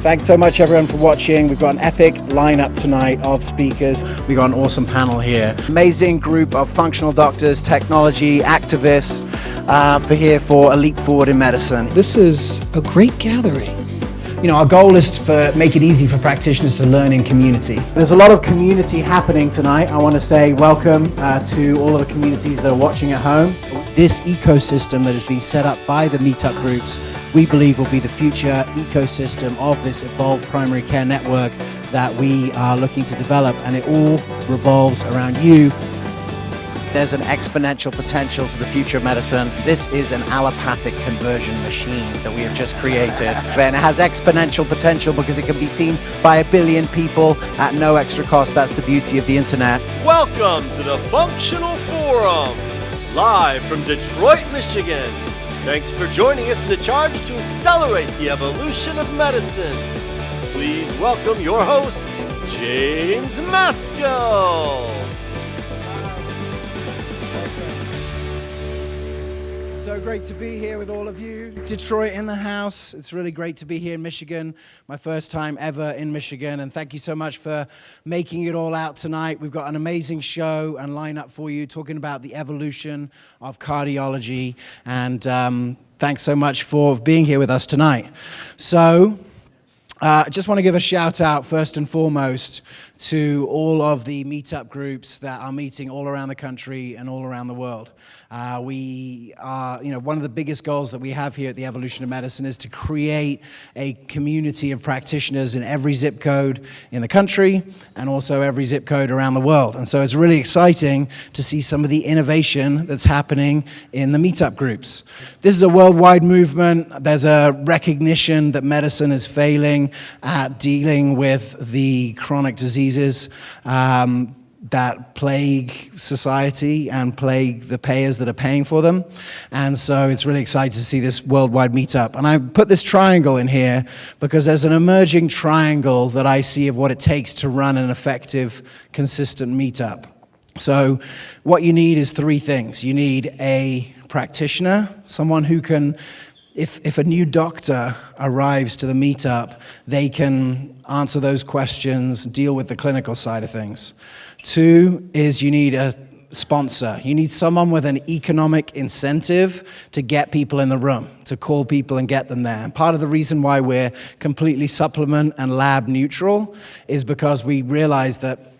Thanks so much everyone for watching. We've got an epic lineup tonight of speakers. We've got an awesome panel here. Amazing group of functional doctors, technology, activists for a leap forward in medicine. This is a great gathering. You know, our goal is to make it easy for practitioners to learn in community. There's a lot of community happening tonight. I want to say welcome to all of the communities that are watching at home. This ecosystem that has been set up by the meetup groups, we believe will be the future ecosystem of this evolved primary care network that we are looking to develop, and it all revolves around you. There's an exponential potential to the future of medicine. This is an allopathic conversion machine that we have just created. And it has exponential potential because it can be seen by 1 billion people at no extra cost. That's the beauty of the internet. Welcome to the Functional Forum, live from Detroit, Michigan. Thanks for joining us in the charge to accelerate the evolution of medicine. Please welcome your host, James Masco. So great to be here with all of you. Detroit in the house. It's really great to be here in Michigan. My first time ever in Michigan. And thank you so much for making it all out tonight. We've got an amazing show and lineup for you, talking about the evolution of cardiology. And thanks so much for being here with us tonight. So I just want to give a shout out first and foremost to all of the meetup groups that are meeting all around the country and all around the world. We are, one of the biggest goals that we have here at the Evolution of Medicine is to create a community of practitioners in every zip code in the country and also every zip code around the world. And so it's really exciting to see some of the innovation that's happening in the meetup groups. This is a worldwide movement. There's a recognition that medicine is failing at dealing with the chronic diseases that plague society and plague the payers that are paying for them. And so it's really exciting to see this worldwide meetup. And I put this triangle in here because there's an emerging triangle that I see of what it takes to run an effective, consistent meetup. So what you need is 3 things. You need a practitioner, someone who can, if a new doctor arrives to the meetup, they can answer those questions, deal with the clinical side of things. 2 is you need a sponsor. You need someone with an economic incentive to get people in the room, to call people and get them there. And part of the reason why we're completely supplement and lab neutral is because we realize that,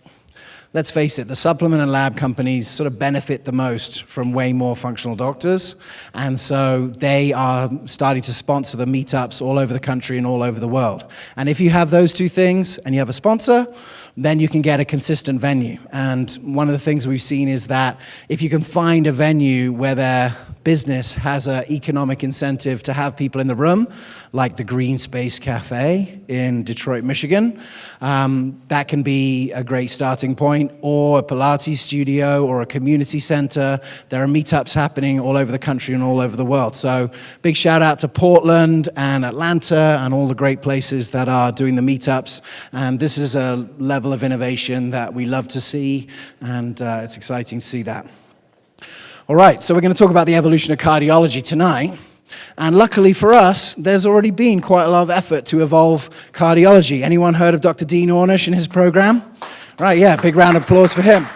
let's face it, the supplement and lab companies sort of benefit the most from way more functional doctors. And so they are starting to sponsor the meetups all over the country and all over the world. And if you have those 2 things and you have a sponsor, then you can get a consistent venue. And one of the things we've seen is that if you can find a venue where their business has an economic incentive to have people in the room, like the Green Space Cafe in Detroit, Michigan, that can be a great starting point, or a Pilates studio or a community center. There are meetups happening all over the country and all over the world. So big shout out to Portland and Atlanta and all the great places that are doing the meetups. And this is a level of innovation that we love to see, and it's exciting to see that. All right, so we're going to talk about the evolution of cardiology tonight. And luckily for us, there's already been quite a lot of effort to evolve cardiology. Anyone heard of Dr. Dean Ornish and his program? Right, yeah, big round of applause for him.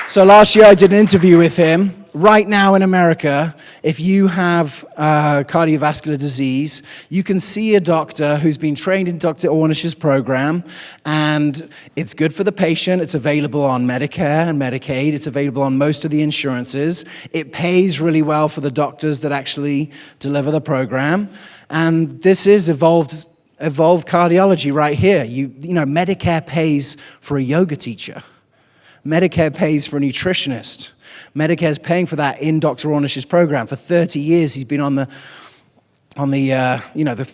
So last year I did an interview with him. Right now in America, if you have cardiovascular disease, you can see a doctor who's been trained in Dr. Ornish's program, and it's good for the patient. It's available on Medicare and Medicaid. It's available on most of the insurances. It pays really well for the doctors that actually deliver the program. And this is evolved cardiology right here. You know, Medicare pays for a yoga teacher. Medicare pays for a nutritionist. Medicare's paying for that in Dr. Ornish's program. For 30 years, he's been on the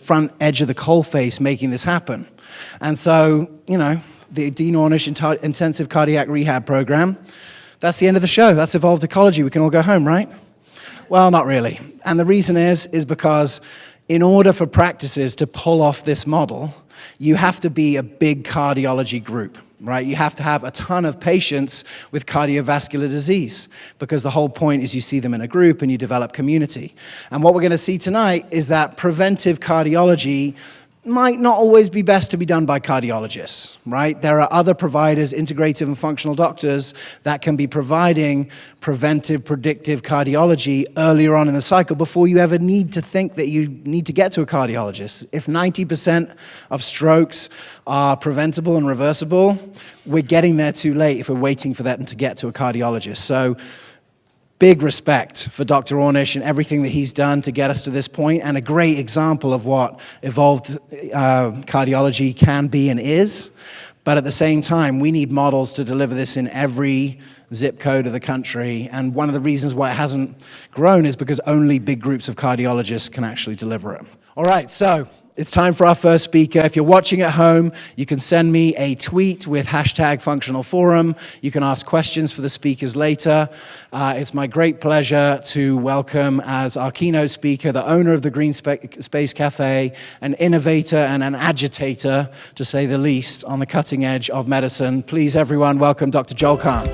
front edge of the coalface making this happen. And so, the Dean Ornish Intensive Cardiac Rehab Program, that's the end of the show. That's evolved ecology. We can all go home, right? Well, not really. And the reason is because in order for practices to pull off this model, you have to be a big cardiology group. Right? You have to have a ton of patients with cardiovascular disease, because the whole point is you see them in a group and you develop community. And what we're going to see tonight is that preventive cardiology might not always be best to be done by cardiologists, right? There are other providers, integrative and functional doctors, that can be providing preventive, predictive cardiology earlier on in the cycle before you ever need to think that you need to get to a cardiologist. If 90% of strokes are preventable and reversible, we're getting there too late if we're waiting for them to get to a cardiologist. So, big respect for Dr. Ornish and everything that he's done to get us to this point, and a great example of what evolved cardiology can be and is. But at the same time, we need models to deliver this in every zip code of the country. And one of the reasons why it hasn't grown is because only big groups of cardiologists can actually deliver it. All right, so it's time for our first speaker. If you're watching at home, you can send me a tweet with #FunctionalForum. You can ask questions for the speakers later. It's my great pleasure to welcome as our keynote speaker the owner of the Green Space Cafe, an innovator and an agitator, to say the least, on the cutting edge of medicine. Please, everyone, welcome Dr. Joel Kahn.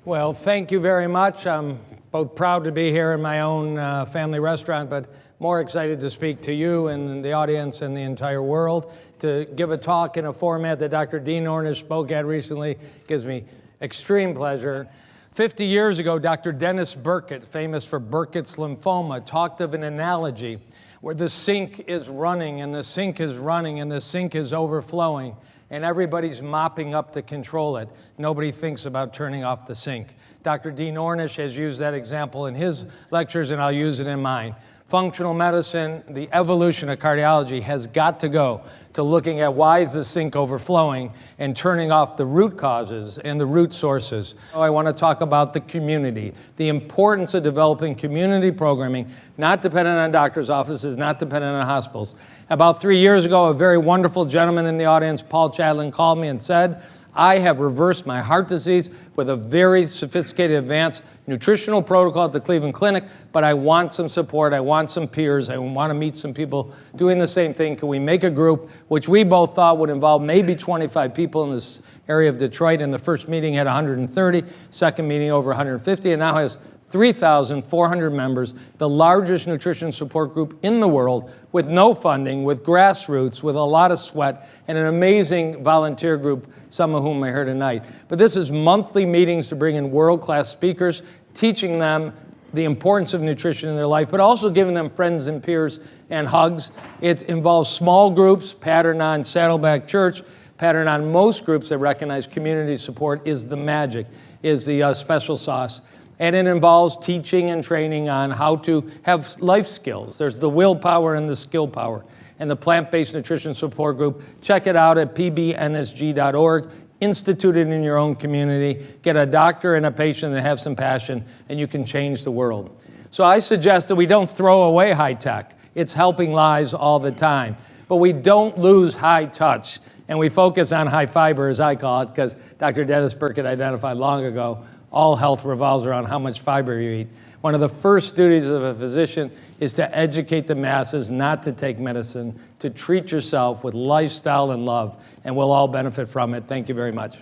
Well, thank you very much. I'm both proud to be here in my own family restaurant, but more excited to speak to you and the audience and the entire world. To give a talk in a format that Dr. Dean Ornish spoke at recently gives me extreme pleasure. 50 years ago, Dr. Dennis Burkitt, famous for Burkitt's lymphoma, talked of an analogy where the sink is running and the sink is running and the sink is overflowing, and everybody's mopping up to control it. Nobody thinks about turning off the sink. Dr. Dean Ornish has used that example in his lectures, and I'll use it in mine. Functional medicine, the evolution of cardiology, has got to go to looking at why is the sink overflowing and turning off the root causes and the root sources. I want to talk about the community, the importance of developing community programming, not dependent on doctors' offices, not dependent on hospitals. About 3 years ago, a very wonderful gentleman in the audience, Paul Chadlin, called me and said, I have reversed my heart disease with a very sophisticated, advanced nutritional protocol at the Cleveland Clinic, but I want some support, I want some peers, I want to meet some people doing the same thing. Can we make a group, which we both thought would involve maybe 25 people in this area of Detroit, and the first meeting had 130, second meeting over 150, and now has 3,400 members, the largest nutrition support group in the world, with no funding, with grassroots, with a lot of sweat, and an amazing volunteer group, some of whom are here tonight. But this is monthly meetings to bring in world-class speakers, teaching them the importance of nutrition in their life, but also giving them friends and peers and hugs. It involves small groups, patterned on Saddleback Church, patterned on most groups that recognize community support is the magic, is the special sauce. And it involves teaching and training on how to have life skills. There's the willpower and the skill power. And the plant-based nutrition support group, check it out at pbnsg.org. Institute it in your own community. Get a doctor and a patient that have some passion, and you can change the world. So I suggest that we don't throw away high tech. It's helping lives all the time. But we don't lose high touch. And we focus on high fiber, as I call it, because Dr. Dennis Burkitt identified long ago, all health revolves around how much fiber you eat. One of the first duties of a physician is to educate the masses not to take medicine, to treat yourself with lifestyle and love, and we'll all benefit from it. Thank you very much.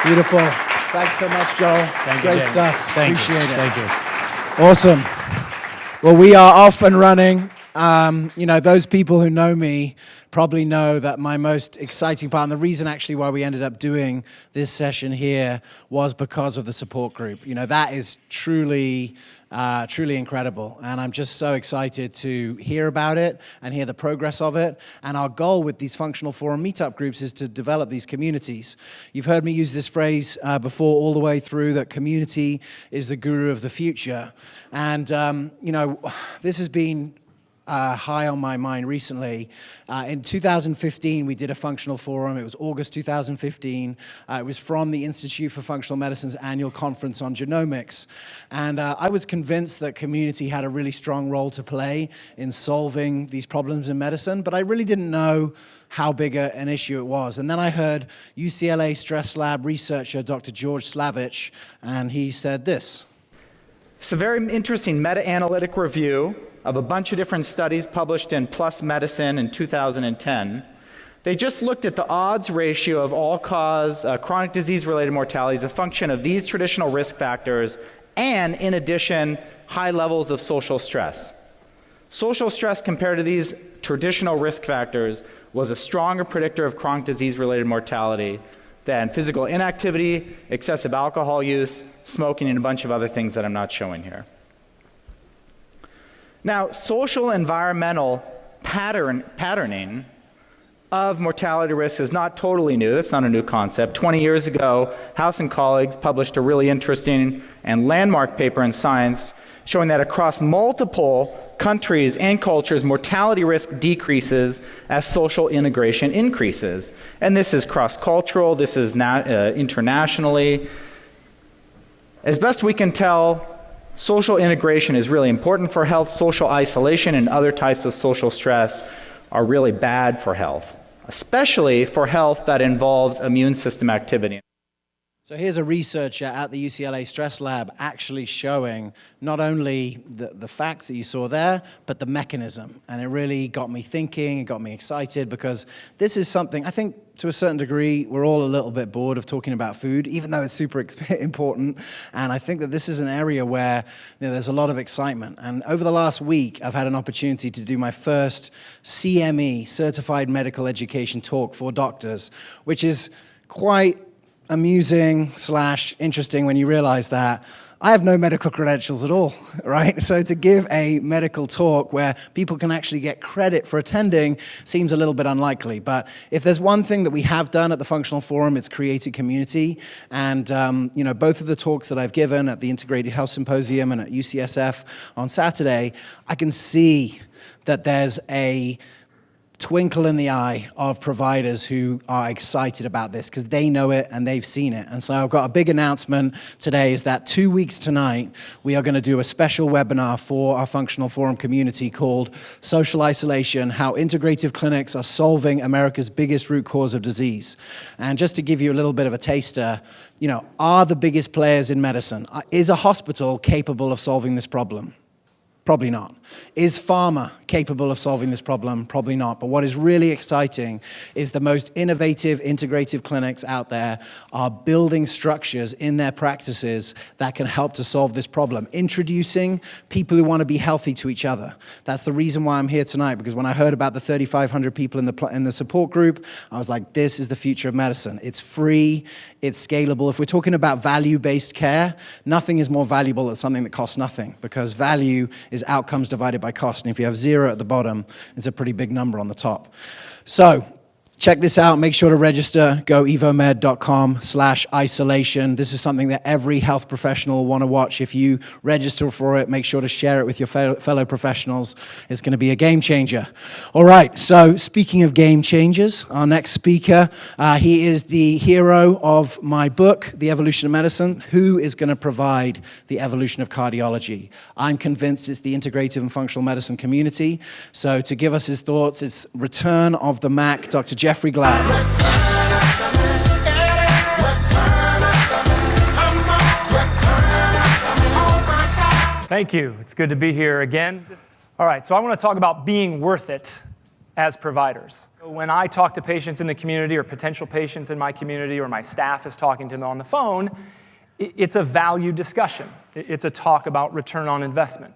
Beautiful. Thanks so much, Joel. Thank you, Great James. stuff. Thank Appreciate you. it. Thank you. Awesome. Well, we are off and running. Those people who know me probably know that my most exciting part, and the reason actually why we ended up doing this session here, was because of the support group. That is truly incredible. And I'm just so excited to hear about it and hear the progress of it. And our goal with these Functional Forum meetup groups is to develop these communities. You've heard me use this phrase before all the way through, that community is the guru of the future. And, this has been high on my mind recently. In 2015, we did a functional forum. It was August 2015. It was from the Institute for Functional Medicine's annual conference on genomics. And I was convinced that community had a really strong role to play in solving these problems in medicine, but I really didn't know how big an issue it was. And then I heard UCLA Stress Lab researcher Dr. George Slavich, and he said this. It's a very interesting meta-analytic review of a bunch of different studies published in PLOS Medicine in 2010 They just looked at the odds ratio of all-cause chronic disease-related mortality as a function of these traditional risk factors and, in addition, high levels of social stress. Social stress compared to these traditional risk factors was a stronger predictor of chronic disease-related mortality than physical inactivity, excessive alcohol use, smoking, and a bunch of other things that I'm not showing here. Now, social environmental patterning of mortality risk is not totally new. That's not a new concept. 20 years ago, House and colleagues published a really interesting and landmark paper in Science showing that across multiple countries and cultures, mortality risk decreases as social integration increases. And this is cross-cultural, this is internationally. As best we can tell, social integration is really important for health. Social isolation and other types of social stress are really bad for health, especially for health that involves immune system activity. So here's a researcher at the UCLA Stress Lab actually showing not only the facts that you saw there, but the mechanism. And it really got me thinking, it got me excited, because this is something, I think to a certain degree, we're all a little bit bored of talking about food, even though it's super important. And I think that this is an area where there's a lot of excitement. And over the last week, I've had an opportunity to do my first CME, Certified Medical Education talk for doctors, which is quite amusing / interesting when you realize that I have no medical credentials at all, right? So to give a medical talk where people can actually get credit for attending seems a little bit unlikely. But if there's one thing that we have done at the Functional Forum, it's created community. And both of the talks that I've given at the Integrated Health Symposium and at UCSF on Saturday, I can see that there's a twinkle in the eye of providers who are excited about this because they know it and they've seen it. And so I've got a big announcement today is that 2 weeks tonight, we are going to do a special webinar for our Functional Forum community called Social Isolation, How Integrative Clinics Are Solving America's Biggest Root Cause of Disease. And just to give you a little bit of a taster, are the biggest players in medicine, is a hospital capable of solving this problem? Probably not. Is pharma capable of solving this problem? Probably not. But what is really exciting is the most innovative, integrative clinics out there are building structures in their practices that can help to solve this problem, introducing people who want to be healthy to each other. That's the reason why I'm here tonight, because when I heard about the 3,500 people in the support group, I was like, this is the future of medicine. It's free, it's scalable. If we're talking about value-based care, nothing is more valuable than something that costs nothing, because value is outcomes divided by cost. And if you have 0 at the bottom, it's a pretty big number on the top. So check this out. Make sure to register. Go evomed.com/isolation. This is something that every health professional will want to watch. If you register for it, make sure to share it with your fellow professionals. It's going to be a game changer. All right, so speaking of game changers, our next speaker, he is the hero of my book, The Evolution of Medicine. Who is going to provide the evolution of cardiology? I'm convinced it's the integrative and functional medicine community. So to give us his thoughts, it's Return of the Mac, Dr. Jeffrey Glad. Thank you. It's good to be here again. All right, so I want to talk about being worth it as providers. When I talk to patients in the community or potential patients in my community or my staff is talking to them on the phone, it's a value discussion. It's a talk about return on investment.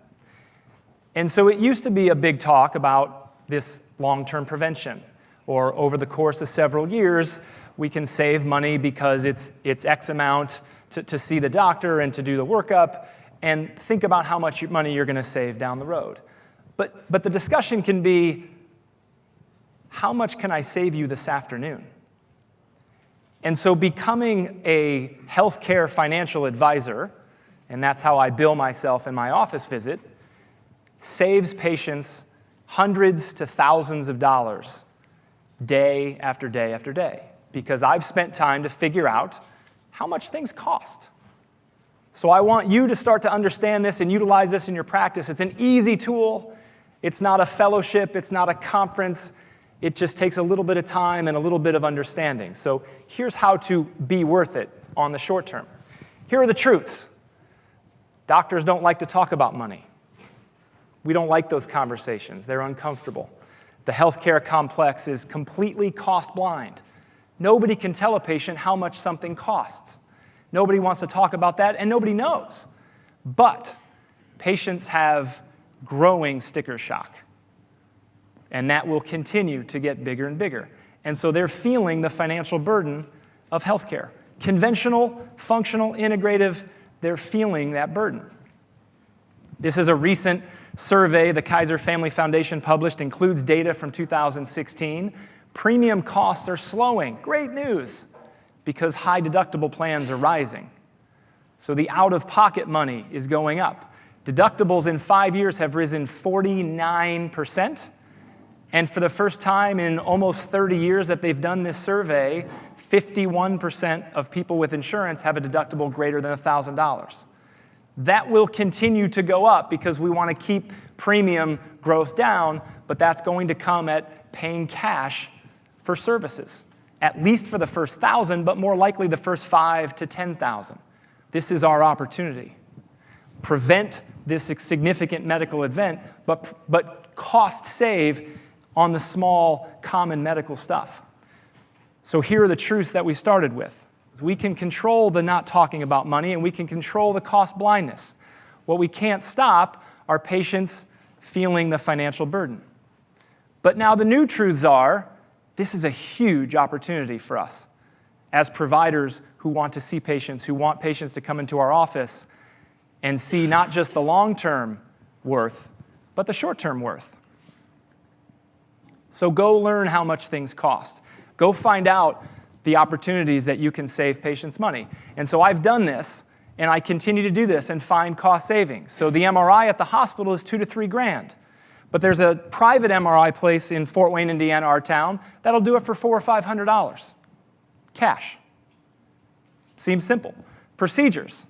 And so it used to be a big talk about this long-term prevention, or over the course of several years, we can save money because it's X amount to see the doctor and to do the workup, and think about how much money you're going to save down the road. But the discussion can be, how much can I save you this afternoon? And so becoming a healthcare financial advisor, and that's how I bill myself in my office visit, saves patients hundreds to thousands of dollars day after day after day, because I've spent time to figure out how much things cost. So I want you to start to understand this and utilize this in your practice. It's an easy tool. It's not a fellowship. It's not a conference. It just takes a little bit of time and a little bit of understanding. So here's how to be worth it on the short term. Here are the truths. Doctors don't like to talk about money. We don't like those conversations. They're uncomfortable. The healthcare complex is completely cost blind. Nobody can tell a patient how much something costs. Nobody wants to talk about that, and nobody knows. But patients have growing sticker shock, and that will continue to get bigger and bigger. And so they're feeling the financial burden of healthcare. Conventional, functional, integrative, they're feeling that burden. This is a recent survey the Kaiser Family Foundation published, includes data from 2016. Premium costs are slowing. Great news, because high deductible plans are rising. So the out-of-pocket money is going up. Deductibles in 5 years have risen 49%. And for the first time in almost 30 years that they've done this survey, 51% of people with insurance have a deductible greater than $1,000. That will continue to go up because we want to keep premium growth down, but that's going to come at paying cash for services, at least for the first 1,000, but more likely the first 5 to 10,000. This is our opportunity. Prevent this significant medical event, but cost save on the small, common medical stuff. So here are the truths that we started with. We can control the not talking about money, and we can control the cost blindness. What we can't stop are patients feeling the financial burden. But now the new truths are, this is a huge opportunity for us as providers who want to see patients, who want patients to come into our office and see not just the long-term worth, but the short-term worth. So go learn how much things cost. Go find out the opportunities that you can save patients money. And so I've done this, and I continue to do this and find cost savings. So the MRI at the hospital is $2,000 to $3,000. But there's a private MRI place in Fort Wayne, Indiana, our town, that'll do it for $400 or $500. Cash. Seems simple. Procedures.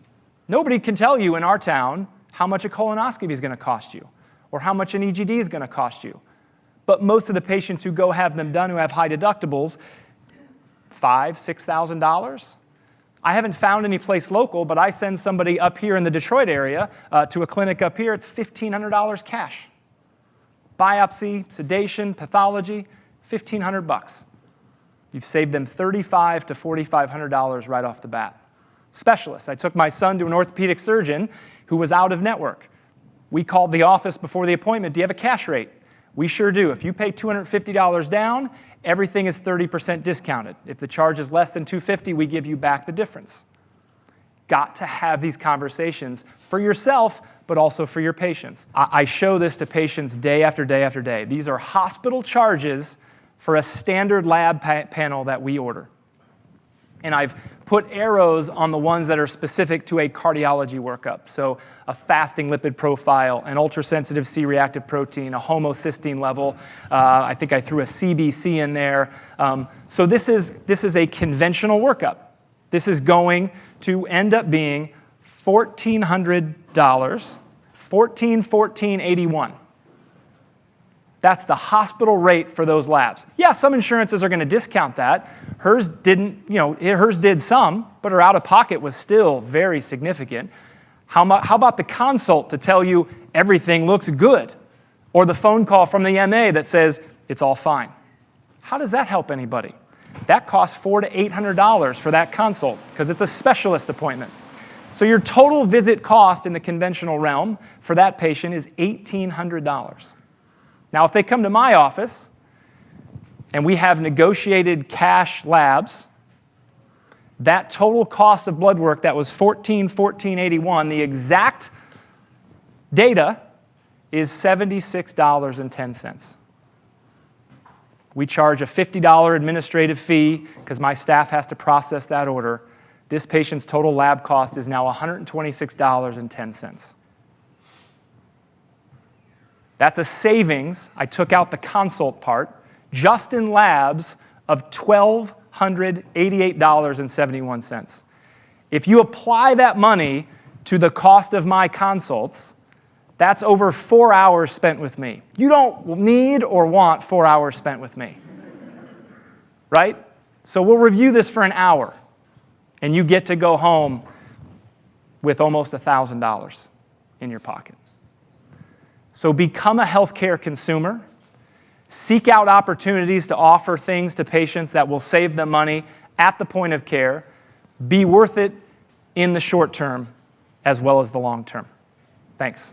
Nobody can tell you in our town how much a colonoscopy is going to cost you or how much an EGD is going to cost you. But most of the patients who go have them done who have high deductibles, $5,000, $6,000. I haven't found any place local, but I send somebody up here in the Detroit area to a clinic up here, it's $1,500 cash. Biopsy, sedation, pathology, $1,500. You've saved them $3,500 to $4,500 right off the bat. Specialists. I took my son to an orthopedic surgeon who was out of network. We called the office before the appointment, do you have a cash rate? We sure do. If you pay $250 down, everything is 30% discounted. If the charge is less than $250, we give you back the difference. Got to have these conversations for yourself, but also for your patients. I show this to patients day after day after day. These are hospital charges for a standard lab panel that we order. And I've put arrows on the ones that are specific to a cardiology workup. So a fasting lipid profile, an ultrasensitive C-reactive protein, a homocysteine level. I think I threw a CBC in there. So this is a conventional workup. This is going to end up being $1,400, $1,481. That's the hospital rate for those labs. Yeah, some insurances are going to discount that. Hers didn't, hers did some, but her out-of-pocket was still very significant. How about the consult to tell you everything looks good? Or the phone call from the MA that says it's all fine? How does that help anybody? That costs $400 to $800 for that consult because it's a specialist appointment. So your total visit cost in the conventional realm for that patient is $1,800. Now, if they come to my office and we have negotiated cash labs, that total cost of blood work that was $1,481, the exact data is $76.10. We charge a $50 administrative fee because my staff has to process that order. This patient's total lab cost is now $126.10. That's a savings, I took out the consult part, just in labs of $1,288.71. If you apply that money to the cost of my consults, that's over 4 hours spent with me. You don't need or want 4 hours spent with me, right? So we'll review this for an hour, and you get to go home with almost $1,000 in your pocket. So become a healthcare consumer. Seek out opportunities to offer things to patients that will save them money at the point of care. Be worth it in the short term as well as the long term. Thanks.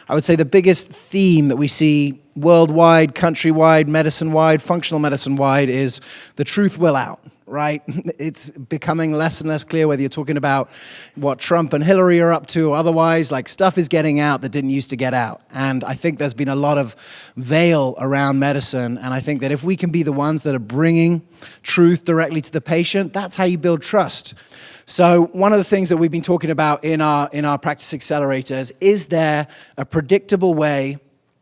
I would say the biggest theme that we see worldwide, countrywide, medicine-wide, functional medicine-wide is the truth will out, right? It's becoming less and less clear whether you're talking about what Trump and Hillary are up to or otherwise. Like, stuff is getting out that didn't used to get out. And I think there's been a lot of veil around medicine. And I think that if we can be the ones that are bringing truth directly to the patient, that's how you build trust. So one of the things that we've been talking about in our practice accelerators, is there a predictable way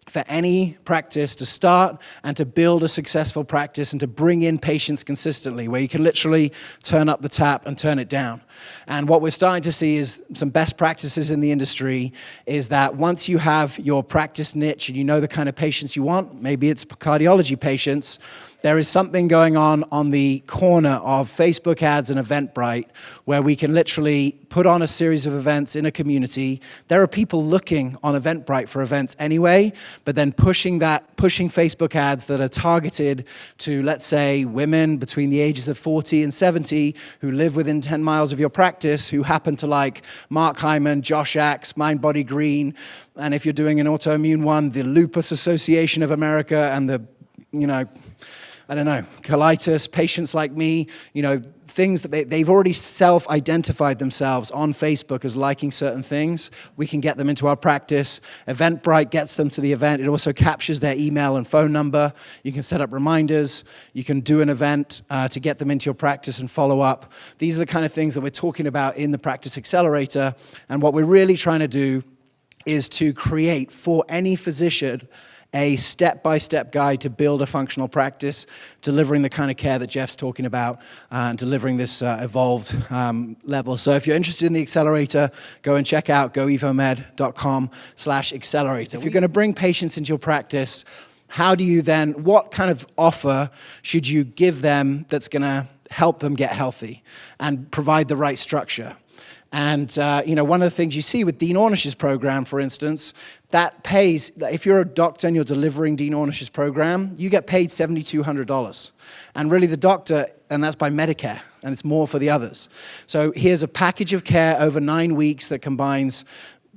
for any practice to start and to build a successful practice and to bring in patients consistently, where you can literally turn up the tap and turn it down? And what we're starting to see is some best practices in the industry is that once you have your practice niche and you know the kind of patients you want, maybe it's cardiology patients, there is something going on the corner of Facebook ads and Eventbrite where we can literally put on a series of events in a community. There are people looking on Eventbrite for events anyway, but then pushing Facebook ads that are targeted to, let's say, women between the ages of 40 and 70 who live within 10 miles of your practice, who happen to like Mark Hyman, Josh Axe, Mind Body Green, and if you're doing an autoimmune one, the Lupus Association of America and the, colitis, patients like me, things that they've already self-identified themselves on Facebook as liking certain things. We can get them into our practice. Eventbrite gets them to the event. It also captures their email and phone number. You can set up reminders. You can do an event to get them into your practice and follow up. These are the kind of things that we're talking about in the Practice Accelerator. And what we're really trying to do is to create for any physician a step-by-step guide to build a functional practice, delivering the kind of care that Jeff's talking about, and delivering this evolved level. So if you're interested in the accelerator, go and check out goevomed.com/accelerator. If you're going to bring patients into your practice, what kind of offer should you give them that's going to help them get healthy and provide the right structure? And, one of the things you see with Dean Ornish's program, for instance, that pays, if you're a doctor and you're delivering Dean Ornish's program, you get paid $7,200. And really the doctor, and that's by Medicare, and it's more for the others. So here's a package of care over 9 weeks that combines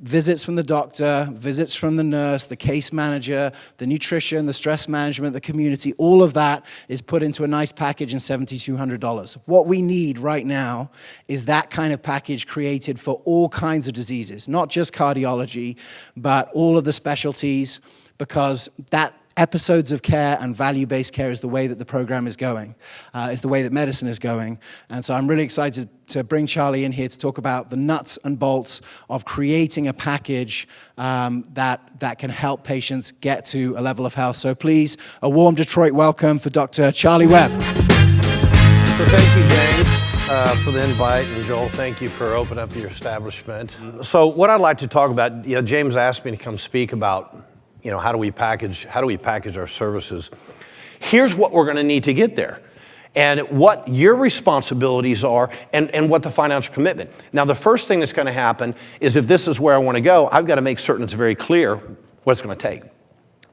visits from the doctor, visits from the nurse, the case manager, the nutrition, the stress management, the community. All of that is put into a nice package and $7,200. What we need right now is that kind of package created for all kinds of diseases, not just cardiology, but all of the specialties, because that episodes of care and value-based care is the way that the program is going, is the way that medicine is going. And so I'm really excited to bring Charlie in here to talk about the nuts and bolts of creating a package that can help patients get to a level of health. So please, a warm Detroit welcome for Dr. Charlie Webb. So thank you, James, for the invite, and Joel, thank you for opening up your establishment. So what I'd like to talk about, James asked me to come speak about how do we package our services? Here's what we're going to need to get there, and what your responsibilities are, and what the financial commitment. Now, the first thing that's going to happen is if this is where I want to go, I've got to make certain it's very clear what it's going to take.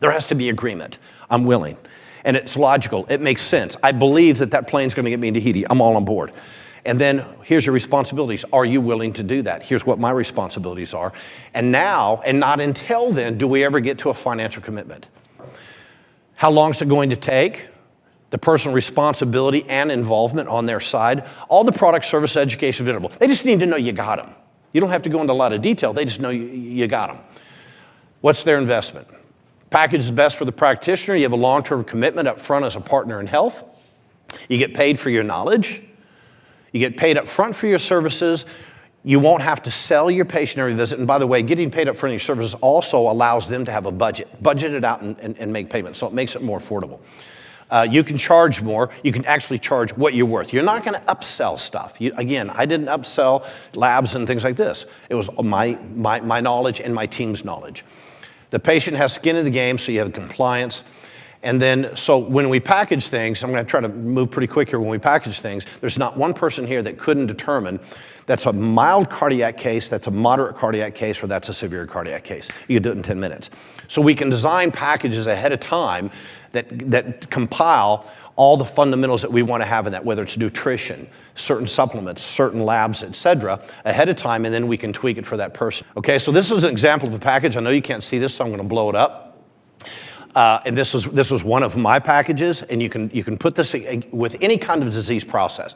There has to be agreement. I'm willing, and it's logical. It makes sense. I believe that plane's going to get me into Tahiti. I'm all on board. And then here's your responsibilities. Are you willing to do that? Here's what my responsibilities are. And now, and not until then, do we ever get to a financial commitment. How long is it going to take? The personal responsibility and involvement on their side. All the product, service, education available. They just need to know you got them. You don't have to go into a lot of detail. They just know you got them. What's their investment? Package is best for the practitioner. You have a long-term commitment up front as a partner in health. You get paid for your knowledge. You get paid up front for your services. You won't have to sell your patient every visit. And by the way, getting paid up front for your services also allows them to have a budget it out and make payments. So it makes it more affordable. You can charge more. You can actually charge what you're worth. You're not going to upsell stuff. Again, I didn't upsell labs and things like this. It was my knowledge and my team's knowledge. The patient has skin in the game, so you have compliance. And then, so when we package things, I'm going to try to move pretty quick here. When we package things, there's not one person here that couldn't determine that's a mild cardiac case, that's a moderate cardiac case, or that's a severe cardiac case. You can do it in 10 minutes. So we can design packages ahead of time that compile all the fundamentals that we want to have in that, whether it's nutrition, certain supplements, certain labs, et cetera, ahead of time, and then we can tweak it for that person. Okay, so this is an example of a package. I know you can't see this, so I'm going to blow it up. And this was one of my packages, and you can put this with any kind of disease process,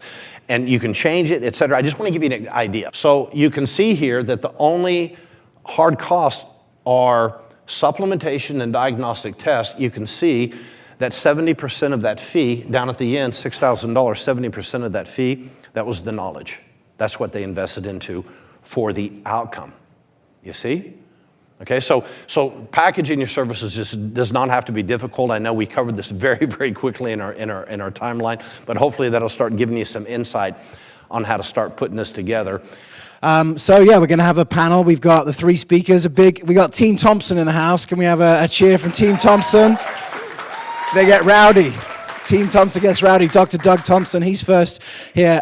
and you can change it, et cetera. I just want to give you an idea. So you can see here that the only hard costs are supplementation and diagnostic tests. You can see that 70% of that fee, down at the end, $6,000, 70% of that fee, that was the knowledge. That's what they invested into for the outcome. You see? Okay, so packaging your services just does not have to be difficult. I know we covered this very, very quickly in our timeline, but hopefully that'll start giving you some insight on how to start putting this together. So yeah, we're going to have a panel. We've got the three speakers. We got Team Thompson in the house. Can we have a cheer from Team Thompson? They get rowdy. Team Thompson gets rowdy. Dr. Doug Thompson, he's first here.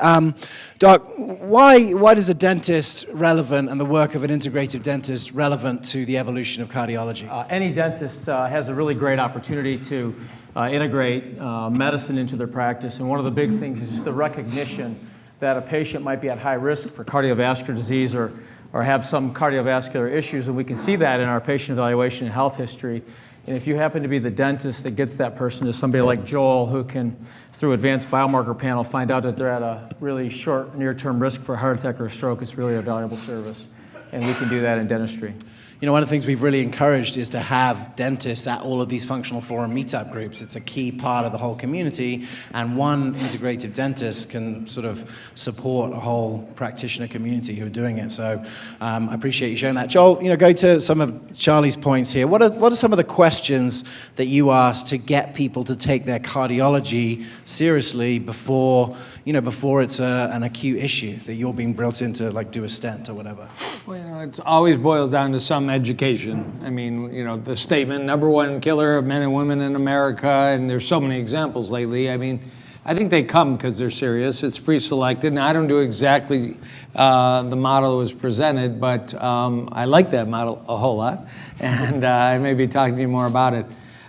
Doc, why is a dentist relevant and the work of an integrative dentist relevant to the evolution of cardiology? Any dentist has a really great opportunity to integrate medicine into their practice, and one of the big things is just the recognition that a patient might be at high risk for cardiovascular disease or have some cardiovascular issues, and we can see that in our patient evaluation and health history. And if you happen to be the dentist that gets that person to somebody like Joel, who can, through advanced biomarker panel, find out that they're at a really short near-term risk for a heart attack or a stroke, it's really a valuable service. And we can do that in dentistry. You know, one of the things we've really encouraged is to have dentists at all of these functional forum meetup groups. It's a key part of the whole community, and one integrative dentist can sort of support a whole practitioner community who are doing it. So I appreciate you sharing that. Joel, you know, go to some of Charlie's points here. What are some of the questions that you ask to get people to take their cardiology seriously before it's an acute issue that you're being brought in to, like, do a stent or whatever? Well, you know, it's always boils down to some education. I mean, you know, the statement, #1 killer of men and women in America, and there's so many examples lately. I mean, I think they come because they're serious. It's pre-selected, and I don't do exactly the model that was presented, but I like that model a whole lot, and I may be talking to you more about it.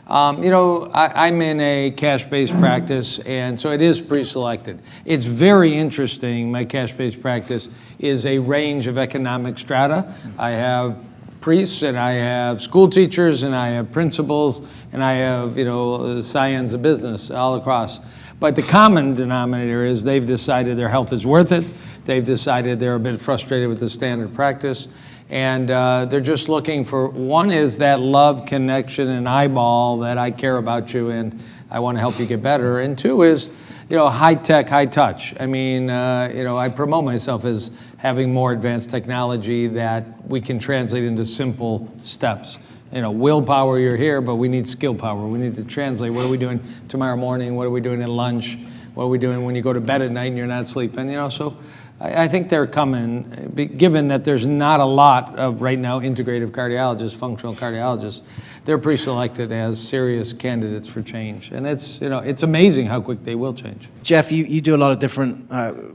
You know, I'm in a cash-based practice, and so it is pre-selected. It's very interesting. My cash-based practice is a range of economic strata. I have priests, and I have school teachers, and I have principals, and I have, you know, scions of business all across. But the common denominator is they've decided their health is worth it. They've decided they're a bit frustrated with the standard practice. And they're just looking for, one is that love, connection, and eyeball that I care about you and I want to help you get better. And two is, you know, high tech, high touch. I mean, you know, I promote myself as having more advanced technology that we can translate into simple steps. You know, willpower, you're here, but we need skill power. We need to translate. What are we doing tomorrow morning? What are we doing at lunch? What are we doing when you go to bed at night and you're not sleeping? You know, so I think they're coming, given that there's not a lot of, right now, integrative cardiologists, functional cardiologists. They're pre-selected as serious candidates for change. And it's, you know, it's amazing how quick they will change. Jeff, you do a lot of different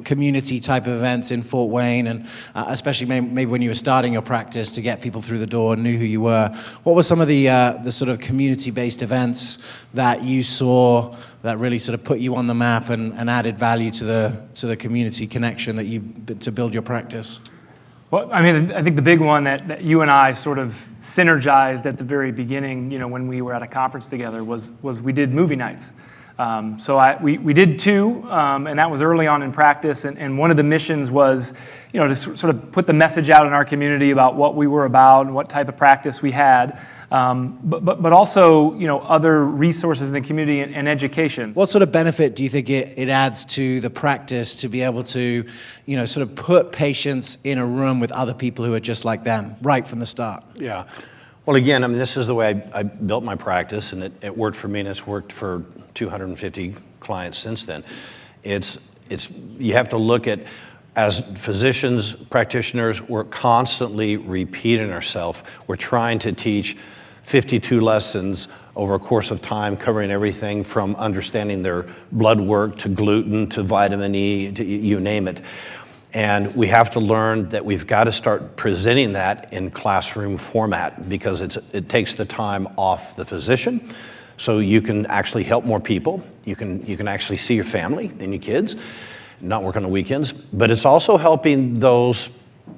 community type of events in Fort Wayne, and especially maybe when you were starting your practice to get people through the door and knew who you were. What were some of the sort of community-based events that you saw that really sort of put you on the map and added value to the community connection that to build your practice? Well, I mean, I think the big one that you and I sort of synergized at the very beginning, you know, when we were at a conference together was we did movie nights. So we did two, and that was early on in practice. And one of the missions was, you know, to sort of put the message out in our community about what we were about and what type of practice we had. But also, you know, other resources in the community and education. What sort of benefit do you think it adds to the practice to be able to, you know, sort of put patients in a room with other people who are just like them right from the start? Yeah. Well, again, I mean, this is the way I built my practice, and it worked for me, and it's worked for 250 clients since then. You have to look at, as physicians, practitioners, we're constantly repeating ourselves. We're trying to teach 52 lessons over a course of time, covering everything from understanding their blood work to gluten to vitamin E, to you name it. And we have to learn that we've got to start presenting that in classroom format, because it takes the time off the physician, so you can actually help more people. You can actually see your family and your kids, not work on the weekends. But it's also helping those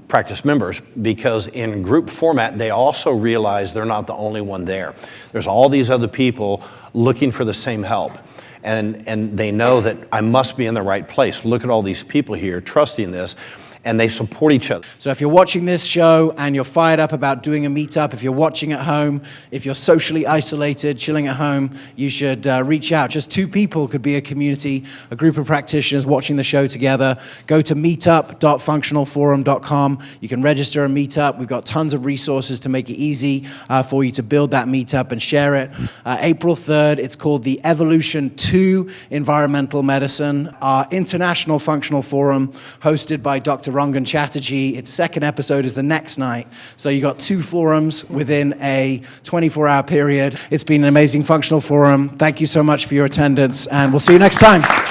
practice members, because in group format, they also realize they're not the only one there. There's all these other people looking for the same help. And they know that I must be in the right place. Look at all these people here trusting this, and they support each other. So if you're watching this show and you're fired up about doing a meetup, if you're watching at home, if you're socially isolated, chilling at home, you should reach out. Just 2 people could be a community, a group of practitioners watching the show together. Go to meetup.functionalforum.com. You can register a meetup. We've got tons of resources to make it easy for you to build that meetup and share it. April 3rd, it's called the Evolution 2 Environmental Medicine, our international functional forum hosted by Dr. Rangan Chatterjee. Its second episode is the next night. So you got 2 forums within a 24-hour period. It's been an amazing functional forum. Thank you so much for your attendance, and we'll see you next time.